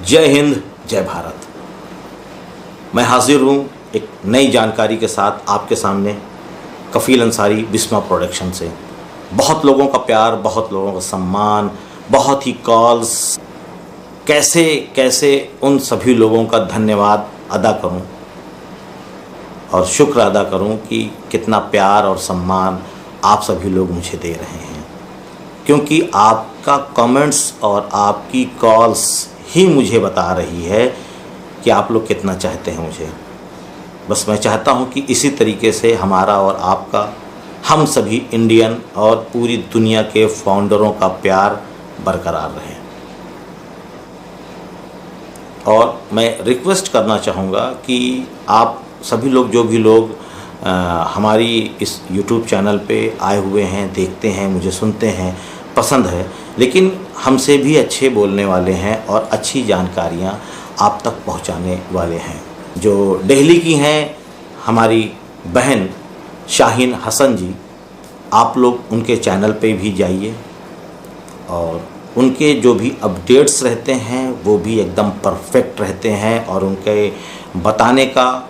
जय हिंद, जय भारत। मैं हाजिर हूँ एक नई जानकारी के साथ आपके सामने, कफील अंसारी, बिस्मा प्रोडक्शन से। बहुत लोगों का प्यार, बहुत लोगों का सम्मान, बहुत ही कॉल्स, कैसे कैसे उन सभी लोगों का धन्यवाद अदा करूं और शुक्र अदा करूं कि कितना प्यार और सम्मान आप सभी लोग मुझे दे रहे हैं, क्योंकि आपका कमेंट्स और आपकी कॉल्स ही मुझे बता रही है कि आप लोग कितना चाहते हैं मुझे। बस मैं चाहता हूं कि इसी तरीके से हमारा और आपका, हम सभी इंडियन और पूरी दुनिया के फाउंडरों का प्यार बरकरार रहे। और मैं रिक्वेस्ट करना चाहूँगा कि आप सभी लोग, जो भी लोग हमारी इस YouTube चैनल पे आए हुए हैं, देखते हैं, मुझे सुनते हैं, पसंद है, लेकिन हमसे भी अच्छे बोलने वाले हैं और अच्छी जानकारियाँ आप तक पहुंचाने वाले हैं, जो दिल्ली की हैं हमारी बहन शाहीन हसन जी। आप लोग उनके चैनल पे भी जाइए और उनके जो भी अपडेट्स रहते हैं वो भी एकदम परफेक्ट रहते हैं और उनके बताने का,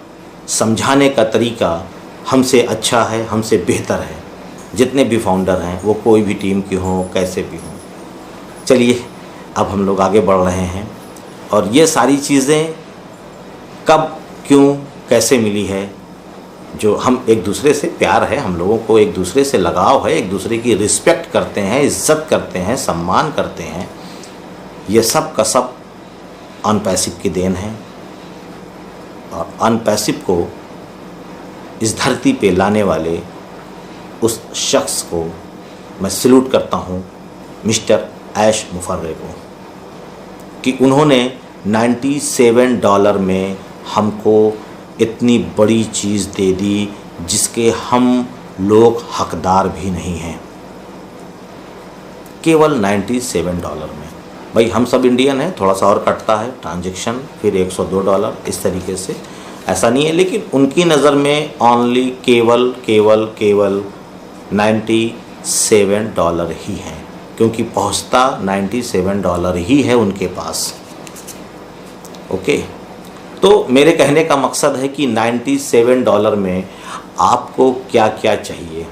समझाने का तरीका हमसे अच्छा है, हमसे बेहतर है। जितने भी फाउंडर हैं वो कोई भी टीम के हों, कैसे भी हों। चलिए अब हम लोग आगे बढ़ रहे हैं और ये सारी चीज़ें कब, क्यों, कैसे मिली है। जो हम एक दूसरे से प्यार है, हम लोगों को एक दूसरे से लगाव है, एक दूसरे की रिस्पेक्ट करते हैं, इज्जत करते हैं, सम्मान करते हैं, ये सब का सब अनपैसिव की देन है। और अनपैसिव को इस धरती पे लाने वाले उस शख्स को मैं सल्यूट करता हूँ, मिस्टर ऐश मुफर्रे को, कि उन्होंने $97 में हमको इतनी बड़ी चीज़ दे दी जिसके हम लोग हकदार भी नहीं हैं। केवल $97 में। भाई हम सब इंडियन हैं, थोड़ा सा और कटता है ट्रांजैक्शन, फिर $102 इस तरीके से, ऐसा नहीं है, लेकिन उनकी नज़र में ओनली केवल $97 ही है, क्योंकि पहुंचता $97 ही है उनके पास। ओके, तो मेरे कहने का मकसद है कि $97 में आपको क्या क्या चाहिए।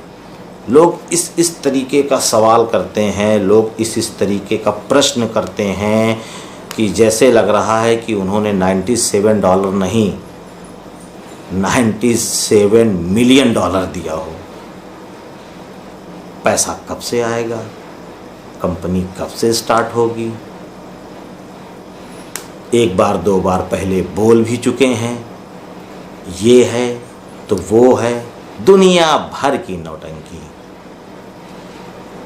लोग इस तरीके का सवाल करते हैं, लोग इस तरीके का प्रश्न करते हैं कि जैसे लग रहा है कि उन्होंने $97 नहीं, $97 मिलियन दिया हो। पैसा कब से आएगा, कंपनी कब से स्टार्ट होगी। एक बार दो बार पहले बोल भी चुके हैं, ये है तो वो है, दुनिया भर की नौटंकी।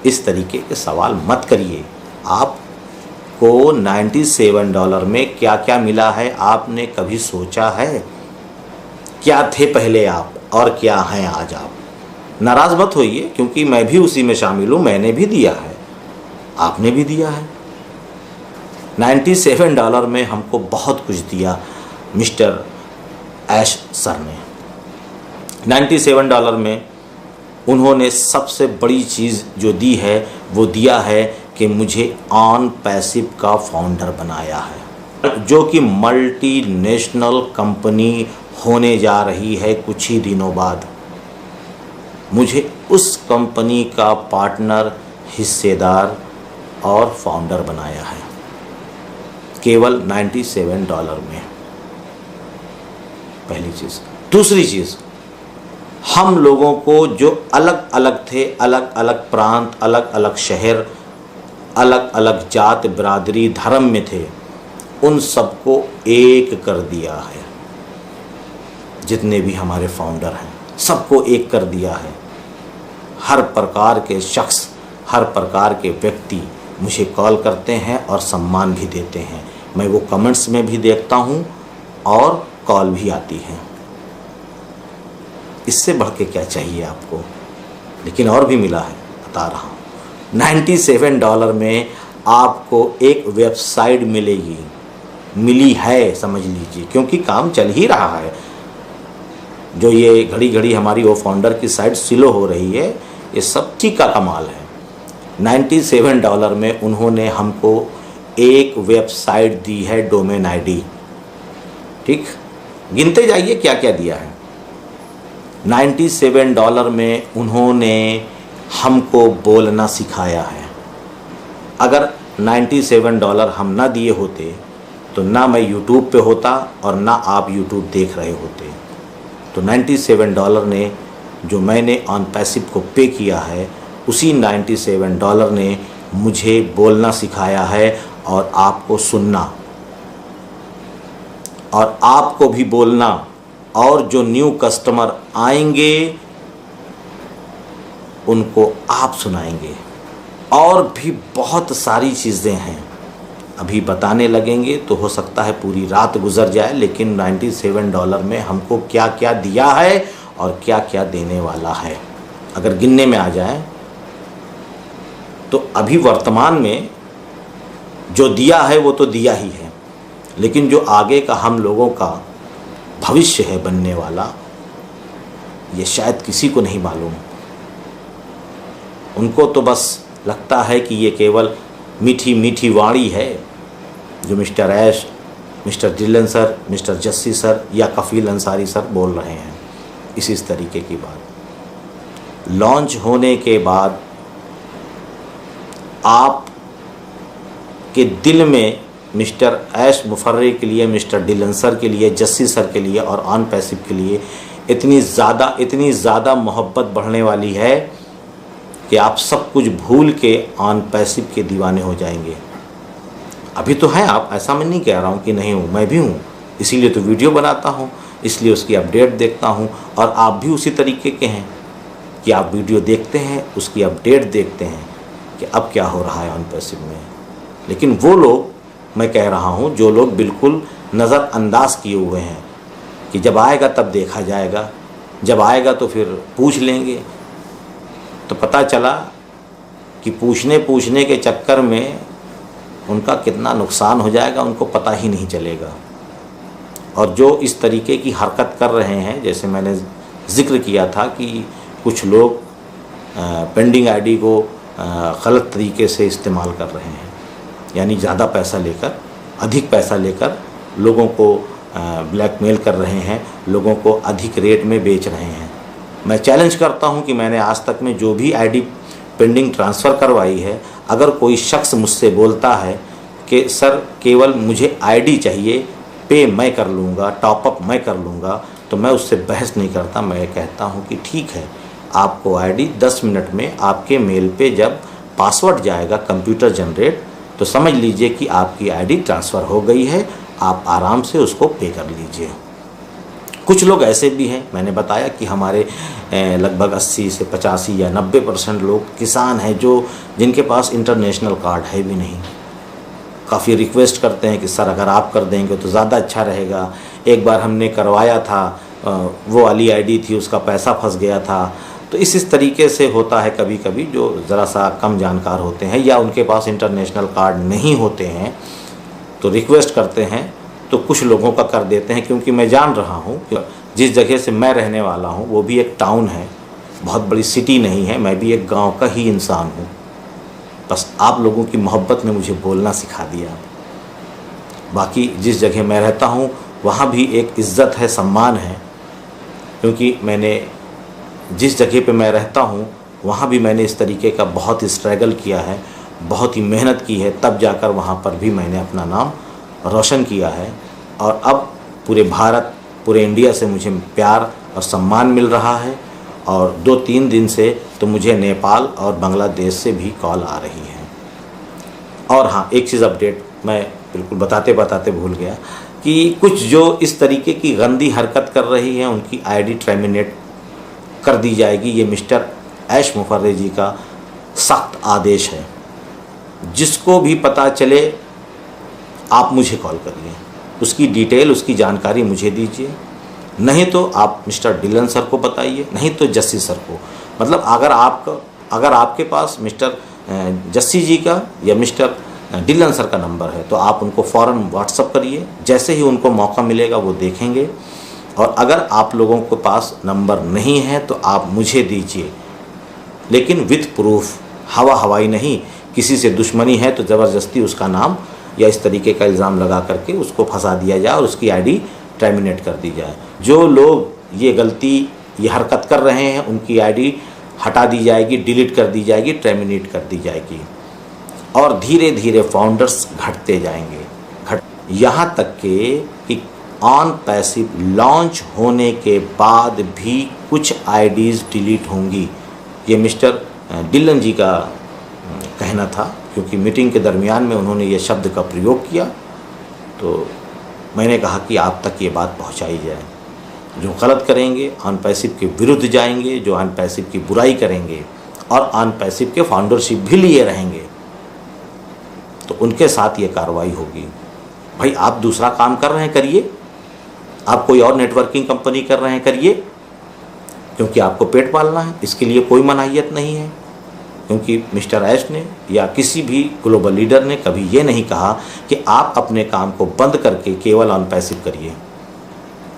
इस तरीके के सवाल मत करिए। आपको $97 में क्या क्या मिला है, आपने कभी सोचा है? क्या थे पहले आप और क्या हैं आज आप? नाराज़ मत होइए, क्योंकि मैं भी उसी में शामिल हूँ, मैंने भी दिया है, आपने भी दिया है। $97 में हमको बहुत कुछ दिया मिस्टर ऐश सर ने। $97 में उन्होंने सबसे बड़ी चीज़ जो दी है वो दिया है कि मुझे ऑन पैसिव का फाउंडर बनाया है, जो कि मल्टीनेशनल कंपनी होने जा रही है कुछ ही दिनों बाद। मुझे उस कंपनी का पार्टनर, हिस्सेदार और फाउंडर बनाया है, केवल $97 में। पहली चीज़। दूसरी चीज़, हम लोगों को जो अलग अलग थे, अलग अलग प्रांत, अलग अलग शहर, अलग अलग जात, बिरादरी, धर्म में थे, उन सबको एक कर दिया है। जितने भी हमारे फाउंडर हैं सबको एक कर दिया है। हर प्रकार के शख्स, हर प्रकार के व्यक्ति मुझे कॉल करते हैं और सम्मान भी देते हैं। मैं वो कमेंट्स में भी देखता हूँ और कॉल भी आती है। इससे बढ़ के क्या चाहिए आपको? लेकिन और भी मिला है, बता रहा हूँ। $97 में आपको एक वेबसाइट मिलेगी, मिली है समझ लीजिए, क्योंकि काम चल ही रहा है। जो ये घड़ी घड़ी हमारी वो फाउंडर की साइट स्लो हो रही है, ये सब चीज़ का कमाल है। $97 में उन्होंने हमको एक वेबसाइट दी है डोमेन आईडी। ठीक, गिनते जाइए क्या क्या दिया है। $97 में उन्होंने हमको बोलना सिखाया है। अगर $97 हम ना दिए होते तो ना मैं YouTube पे होता और ना आप YouTube देख रहे होते। तो $97 ने जो मैंने ऑन पैसिव को पे किया है, उसी $97 ने मुझे बोलना सिखाया है और आपको सुनना, और आपको भी बोलना, और जो न्यू कस्टमर आएंगे उनको आप सुनाएंगे। और भी बहुत सारी चीज़ें हैं, अभी बताने लगेंगे तो हो सकता है पूरी रात गुजर जाए, लेकिन $97 में हमको क्या क्या दिया है और क्या क्या देने वाला है अगर गिनने में आ जाए तो अभी वर्तमान में जो दिया है वो तो दिया ही है, लेकिन जो आगे का हम लोगों का भविष्य है बनने वाला, ये शायद किसी को नहीं मालूम। उनको तो बस लगता है कि ये केवल मीठी मीठी वाणी है जो mister Ash, mister Dhillon sir, mister Jassi sir या कफील अंसारी सर बोल रहे हैं। इस तरीके की बात लॉन्च होने के बाद आप के दिल में मिस्टर ऐश मुफर्रे के लिए, मिस्टर डिलन सर के लिए, जस्सी सर के लिए और ऑन पैसिव के लिए इतनी ज़्यादा मोहब्बत बढ़ने वाली है कि आप सब कुछ भूल के ऑन पैसिव के दीवाने हो जाएंगे। अभी तो हैं आप, ऐसा मैं नहीं कह रहा हूँ कि नहीं हूँ, मैं भी हूँ, इसीलिए तो वीडियो बनाता हूँ, इसलिए उसकी अपडेट देखता हूँ। और आप भी उसी तरीके के हैं कि आप वीडियो देखते हैं, उसकी अपडेट देखते हैं कि अब क्या हो रहा है ऑन पैसिव में। लेकिन वो लोग, मैं कह रहा हूँ, जो लोग बिल्कुल नज़रअंदाज किए हुए हैं कि जब आएगा तब देखा जाएगा, जब आएगा तो फिर पूछ लेंगे, तो पता चला कि पूछने के चक्कर में उनका कितना नुकसान हो जाएगा उनको पता ही नहीं चलेगा। और जो इस तरीके की हरकत कर रहे हैं, जैसे मैंने ज़िक्र किया था कि कुछ लोग पेंडिंग आईडी को गलत तरीके से इस्तेमाल कर रहे हैं, यानी ज़्यादा पैसा लेकर, अधिक पैसा लेकर लोगों को ब्लैकमेल कर रहे हैं, लोगों को अधिक रेट में बेच रहे हैं। मैं चैलेंज करता हूं कि मैंने आज तक में जो भी आईडी पेंडिंग ट्रांसफ़र करवाई है, अगर कोई शख्स मुझसे बोलता है कि सर केवल मुझे आईडी चाहिए, पे मैं कर लूँगा, टॉपअप मैं कर लूँगा, तो मैं उससे बहस नहीं करता। मैं कहता हूँ कि ठीक है, आपको आईडी 10 मिनट में आपके मेल पे जब पासवर्ड जाएगा कंप्यूटर जनरेट, तो समझ लीजिए कि आपकी आईडी ट्रांसफ़र हो गई है, आप आराम से उसको पे कर लीजिए। कुछ लोग ऐसे भी हैं, मैंने बताया कि हमारे लगभग 80 से 85 या 90% लोग किसान हैं जिनके पास इंटरनेशनल कार्ड है भी नहीं। काफ़ी रिक्वेस्ट करते हैं कि सर अगर आप कर देंगे तो ज़्यादा अच्छा रहेगा। एक बार हमने करवाया था, वो वाली आईडी थी, उसका पैसा फंस गया था। तो इस तरीके से होता है कभी कभी, जो ज़रा सा कम जानकार होते हैं या उनके पास इंटरनेशनल कार्ड नहीं होते हैं, तो रिक्वेस्ट करते हैं, तो कुछ लोगों का कर देते हैं। क्योंकि मैं जान रहा हूँ कि जिस जगह से मैं रहने वाला हूँ वो भी एक टाउन है, बहुत बड़ी सिटी नहीं है, मैं भी एक गांव का ही इंसान हूँ। बस आप लोगों की मोहब्बत ने मुझे बोलना सिखा दिया। बाकी जिस जगह मैं रहता हूँ वहाँ भी एक इज़्ज़त है, सम्मान है, क्योंकि मैंने जिस जगह पे मैं रहता हूँ वहाँ भी मैंने इस तरीके का बहुत स्ट्रगल किया है, बहुत ही मेहनत की है, तब जाकर वहाँ पर भी मैंने अपना नाम रोशन किया है। और अब पूरे भारत, पूरे इंडिया से मुझे प्यार और सम्मान मिल रहा है। और 2-3 दिन से तो मुझे नेपाल और बांग्लादेश से भी कॉल आ रही है। और हाँ, एक चीज़ अपडेट मैं बिल्कुल बताते बताते भूल गया कि कुछ जो इस तरीके की गंदी हरकत कर रही हैं उनकी आईडी टर्मिनेट कर दी जाएगी। ये मिस्टर ऐश मुफर्रे जी का सख्त आदेश है। जिसको भी पता चले आप मुझे कॉल करिए, उसकी डिटेल, उसकी जानकारी मुझे दीजिए। नहीं तो आप मिस्टर डिलन सर को बताइए, नहीं तो जस्सी सर को। मतलब अगर आपके पास मिस्टर जस्सी जी का या मिस्टर डिलन सर का नंबर है तो आप उनको फ़ौरन व्हाट्सअप करिए। जैसे ही उनको मौका मिलेगा वो देखेंगे। और अगर आप लोगों के पास नंबर नहीं है तो आप मुझे दीजिए, लेकिन विथ प्रूफ, हवाई नहीं। किसी से दुश्मनी है तो ज़बरदस्ती उसका नाम या इस तरीके का इल्ज़ाम लगा करके उसको फंसा दिया जाए और उसकी आईडी टर्मिनेट कर दी जाए। जो लोग ये गलती, ये हरकत कर रहे हैं, उनकी आईडी हटा दी जाएगी, डिलीट कर दी जाएगी, टर्मिनेट कर दी जाएगी और धीरे धीरे फाउंडर्स घटते जाएंगे। यहाँ तक कि ऑन पैसिव लॉन्च होने के बाद भी कुछ आईडीज़ डिलीट होंगी। ये मिस्टर डिलन जी का कहना था, क्योंकि मीटिंग के दरमियान में उन्होंने ये शब्द का प्रयोग किया, तो मैंने कहा कि आप तक ये बात पहुंचाई जाए। जो गलत करेंगे, ऑन पैसिव के विरुद्ध जाएंगे, जो ऑन पैसिव की बुराई करेंगे और ऑन पैसिव के फाउंडरशिप भी लिए रहेंगे, तो उनके साथ ये कार्रवाई होगी। भाई आप दूसरा काम कर रहे हैं, करिए। आप कोई और नेटवर्किंग कंपनी कर रहे हैं, करिए, क्योंकि आपको पेट पालना है, इसके लिए कोई मनाहियत नहीं है। क्योंकि मिस्टर ऐश ने या किसी भी ग्लोबल लीडर ने कभी ये नहीं कहा कि आप अपने काम को बंद करके केवल ऑन पैसिव करिए।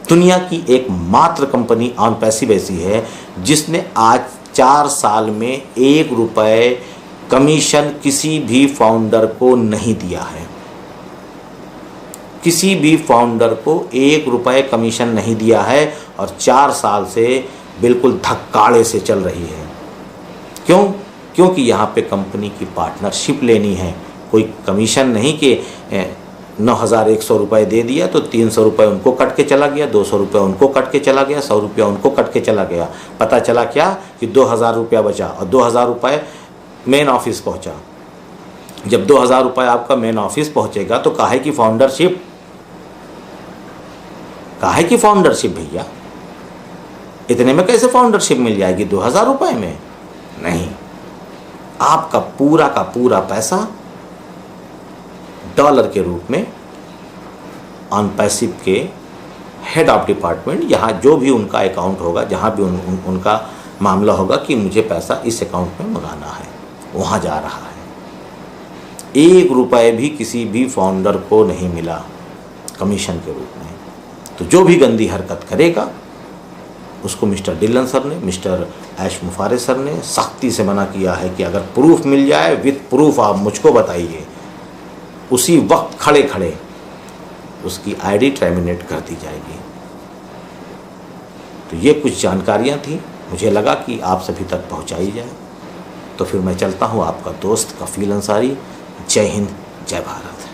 दुनिया की एकमात्र कंपनी ऑन पैसिव ऐसी है जिसने आज 4 साल में 1 रुपये कमीशन किसी भी फाउंडर को नहीं दिया है। किसी भी फाउंडर को 1 रुपये कमीशन नहीं दिया है और 4 साल से बिल्कुल धक्काड़े से चल रही है। क्यों? क्योंकि यहाँ पे कंपनी की पार्टनरशिप लेनी है। कोई कमीशन नहीं कि 9,100 रुपये दे दिया तो 300 रुपये उनको कट के चला गया, 200 रुपये उनको कट के चला गया, 100 रुपया उनको कट के चला गया। पता चला क्या कि 2,000 रुपया बचा और 2,000 रुपये मेन ऑफिस पहुँचा। जब 2,000 रुपये आपका मेन ऑफिस पहुँचेगा तो काहे की फाउंडरशिप, काहे की फाउंडरशिप भैया? इतने में कैसे फाउंडरशिप मिल जाएगी 2,000 रुपये में? नहीं, आपका पूरा का पूरा पैसा डॉलर के रूप में ऑन पैसिव के हेड ऑफ डिपार्टमेंट, यहाँ जो भी उनका अकाउंट होगा, जहाँ भी उनका मामला होगा कि मुझे पैसा इस अकाउंट में मंगाना है, वहाँ जा रहा है। 1 रुपये भी किसी भी फाउंडर को नहीं मिला कमीशन के रूप में। तो जो भी गंदी हरकत करेगा उसको मिस्टर डिलन सर ने, मिस्टर ऐश मुफारे सर ने सख्ती से मना किया है कि अगर प्रूफ मिल जाए, विद प्रूफ आप मुझको बताइए, उसी वक्त खड़े खड़े उसकी आईडी टर्मिनेट कर दी जाएगी। तो ये कुछ जानकारियां थी, मुझे लगा कि आप सभी तक पहुंचाई जाए। तो फिर मैं चलता हूं, आपका दोस्त कफील अंसारी। जय हिंद, जय भारत।